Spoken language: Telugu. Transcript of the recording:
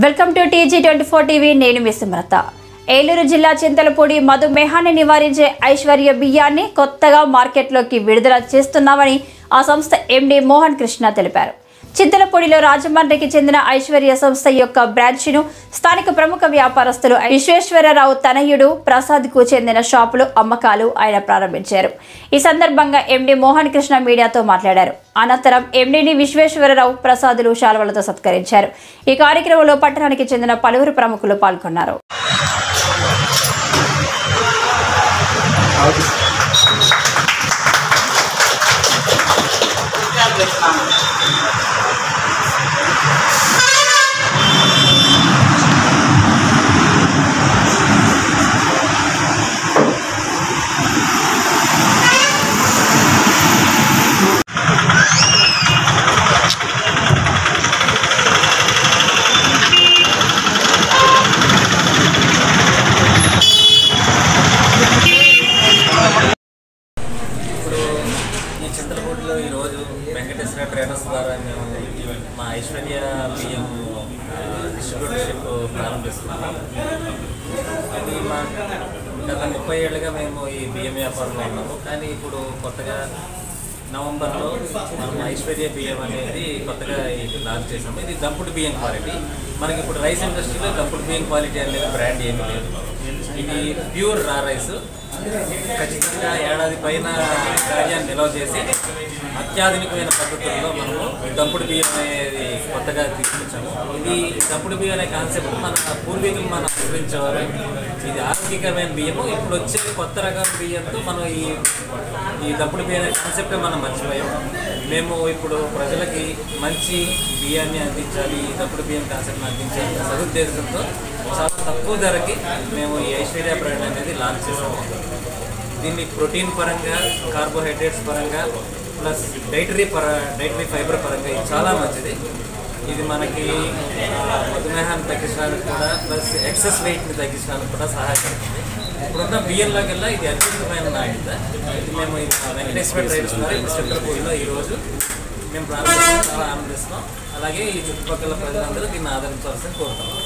Welcome to TG24 TV. నేను మీ సుమలత. ఏలూరు జిల్లా చింతలపూడి మధుమేహాన్ని నివారించే ఐశ్వర్య బియ్యాన్ని కొత్తగా మార్కెట్లోకి విడుదల చేస్తున్నామని ఆ సంస్థ ఎండి మోహన్ కృష్ణ తెలిపారు. చింతలపూడిలో రాజమండ్రికి చెందిన ఐశ్వర్య సంస్థ యొక్క బ్రాంచ్ను స్థానిక ప్రముఖ వ్యాపారస్తులు విశ్వేశ్వరరావు తనయుడు ప్రసాద్కు చెందిన షాపులు అమ్మకాలు ఆయన ప్రారంభించారు. ఈ సందర్భంగా ఎండి మోహన్ కృష్ణ మీడియాతో మాట్లాడారు. అనంతరం ఎండిని విశ్వేశ్వరరావు ప్రసాదులు శాలువలతో సత్కరించారు. ఈ కార్యక్రమంలో పట్టణానికి చెందిన పలువురు ప్రముఖులు పాల్గొన్నారు. చింతలపూడిలో ఈరోజు వెంకటేశ్వర ట్రేడర్స్ ద్వారా మేము మా ఐశ్వర్య బియ్యం డిస్ట్రిబ్యూటర్షిప్ ప్రారంభిస్తున్నాము. అది మా గత 30 ఏళ్ళుగా మేము ఈ బియ్యం వ్యాపారంలో ఉన్నాము. కానీ ఇప్పుడు కొత్తగా నవంబర్లో మనం ఐశ్వర్య బియ్యం అనేది కొత్తగా లాంచ్ చేసాము. ఇది దంపుడు బియ్యం క్వాలిటీ. మనకి ఇప్పుడు రైస్ ఇండస్ట్రీలో దంపుడు బియ్యం క్వాలిటీ అనేది బ్రాండ్ ఏమీ లేదు. ఇది ప్యూర్ రా రైస్. ఖచ్చితంగా ఏడాది పైన ధాన్యాన్ని నిల్వ చేసి అత్యాధునికమైన పద్ధతుల్లో మనము దంపుడు బియ్యం అనేది కొత్తగా తీసుకొచ్చాము. ఇది దంపుడు బియ్యం అనే కాన్సెప్ట్ మన పూర్వీకులు మనం అనుసరించేవారు. ఇది ఆరోగ్యకరమైన బియ్యము. ఇప్పుడు వచ్చే కొత్త రకం బియ్యంతో మనం ఈ దంపుడు బియ్యం అనే కాన్సెప్టే మనం మర్చిపోయాం. మేము ఇప్పుడు ప్రజలకి మంచి బియ్యాన్ని అందించాలి, ఈ దంపుడు బియ్యం కాన్సెప్ట్ని అందించాలి సదుద్దేశంతో చాలా తక్కువ ధరకి మేము ఈ ఐశ్వర్య బ్రాండ్ అనేది లాంచ్ చేసాము. దీన్ని ప్రోటీన్ పరంగా, కార్బోహైడ్రేట్స్ పరంగా, ప్లస్ డైటరీ ఫైబర్ పరంగా ఇది చాలా మంచిది. ఇది మనకి మధుమేహాన్ని తగ్గించడానికి కూడా, ప్లస్ ఎక్సెస్ వెయిట్ని తగ్గించడానికి కూడా సహాయపడుతుంది. ఇప్పుడున్న బియ్యంలోకెల్లా ఇది అత్యుత్తమైన నాణ్యత. ఇది మేము వెంకటేశ్వర ట్రేడర్స్ ద్వారా చింతలపూడిలో ఈరోజు మేము ప్రారంభించడం చాలా ఆనందిస్తున్నాం. అలాగే ఈ చుట్టుపక్కల ప్రజలందరూ దీన్ని ఆదరించాల్సింది కోరుతున్నాం.